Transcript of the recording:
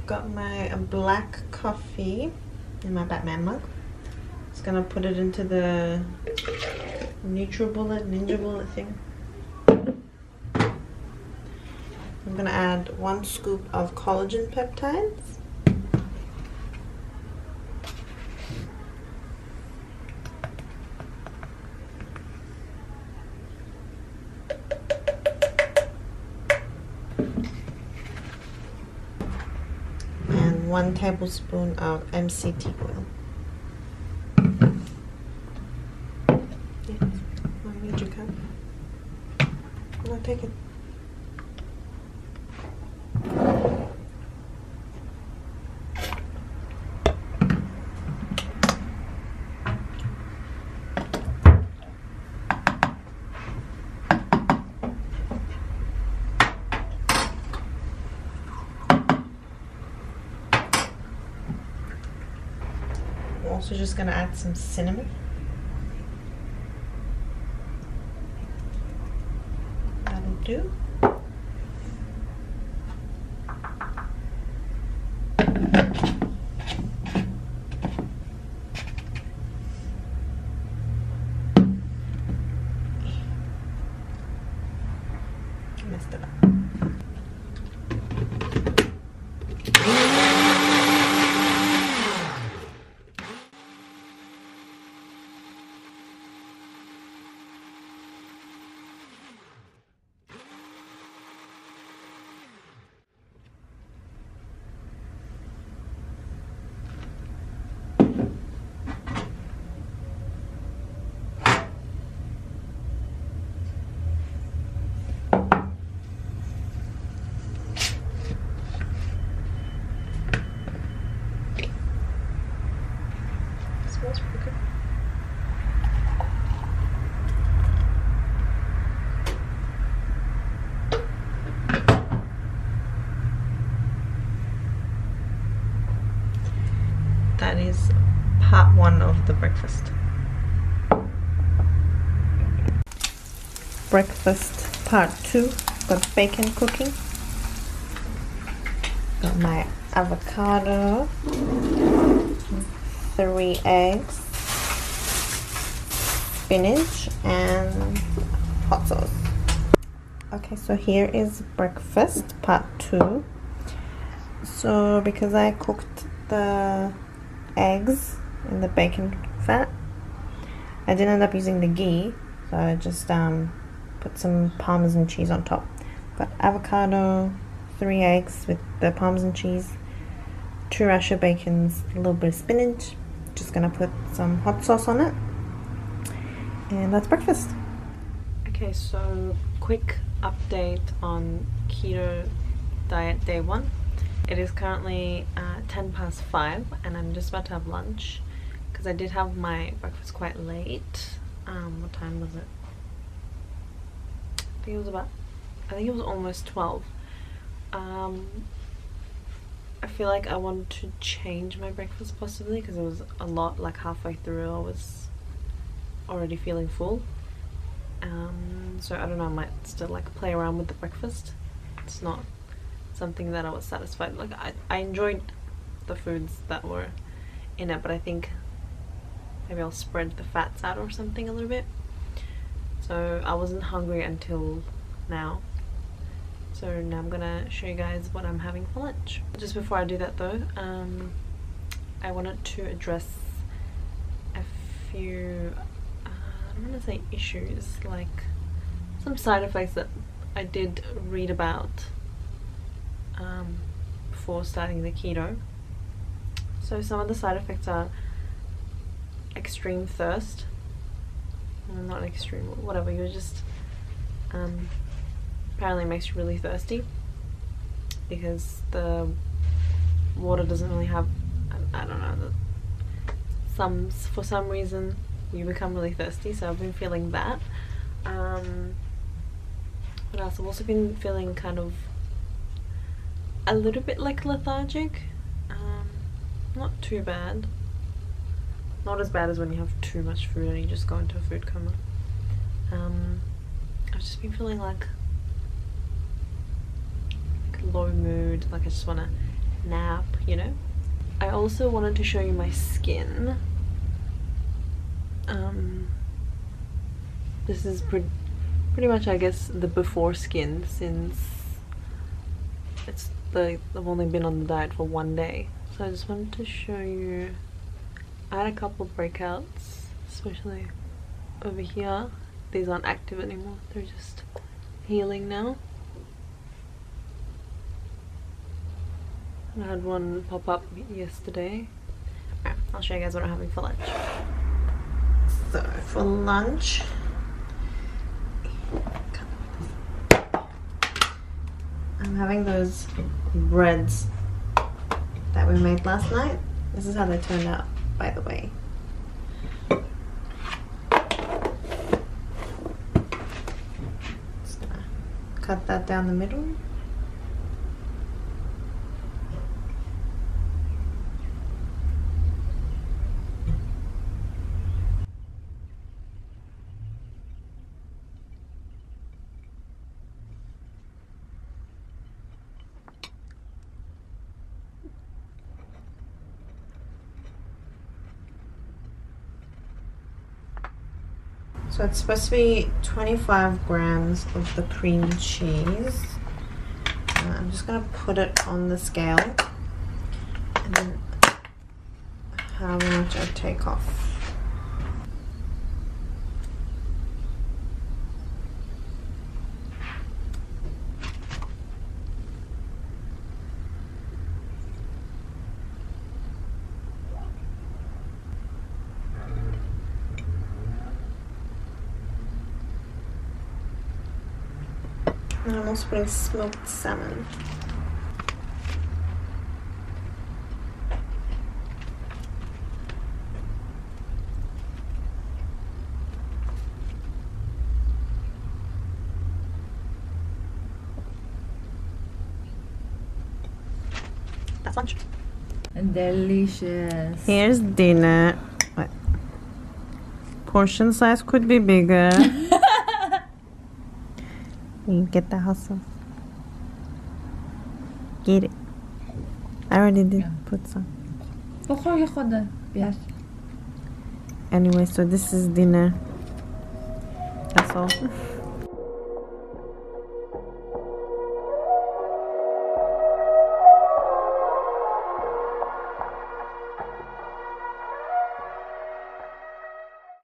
got my black coffee in my Batman mug. Just gonna put it into the Ninja Bullet thing. I'm gonna add 1 scoop of collagen peptides. And 1 tablespoon of MCT oil. I need your cup. No, take it. I'm also just gonna add some cinnamon. That'll do. Messed it up. Smells pretty good. That is part 1 of the breakfast. Breakfast part 2. Got bacon cooking. Got my avocado, 3 eggs, spinach, and hot sauce. Okay, so here is breakfast part 2. So because I cooked the eggs in the bacon fat, I didn't end up using the ghee, so I just put some Parmesan cheese on top. Got avocado, 3 eggs with the Parmesan cheese, 2 rasher bacons, a little bit of spinach. Just gonna put some hot sauce on it, and that's breakfast. Okay, so quick update on keto diet day 1. It is currently 10 past 5 and I'm just about to have lunch because I did have my breakfast quite late. What time was it? I think it was almost 12. I feel like I wanted to change my breakfast possibly because it was a lot, like halfway through I was already feeling full. So I don't know, I might still like play around with the breakfast. It's not something that I was satisfied. Like I enjoyed the foods that were in it, but I think maybe I'll spread the fats out or something a little bit. So I wasn't hungry until now. So now I'm gonna show you guys what I'm having for lunch. Just before I do that though, I wanted to address a few, I don't want to say issues, like some side effects that I did read about before starting the keto. So some of the side effects are extreme thirst. Well, not extreme, whatever, you're just apparently makes you really thirsty because the water doesn't really have, I don't know, for some reason you become really thirsty, so I've been feeling that. What else? I've also been feeling kind of a little bit like lethargic. Not too bad. Not as bad as when you have too much food and you just go into a food coma. I've just been feeling like low mood, like I just want to nap, you know. I also wanted to show you my skin. This is pretty much, I guess, the before skin, since I've only been on the diet for 1 day. So I just wanted to show you. I had a couple breakouts, especially over here. These aren't active anymore, they're just healing now. And I had one pop up yesterday. Alright, I'll show you guys what I'm having for lunch. So for lunch, I'm having those breads that we made last night. This is how they turned out, by the way. Just gonna cut that down the middle. So it's supposed to be 25 grams of the cream cheese. I'm just going to put it on the scale and then how much I take off. And I'm also putting smoked salmon. That's lunch. Delicious. Here's dinner. What? Portion size could be bigger. You get the hustle. Get it. I already did put some. Yes. Anyway, so this is dinner. That's all.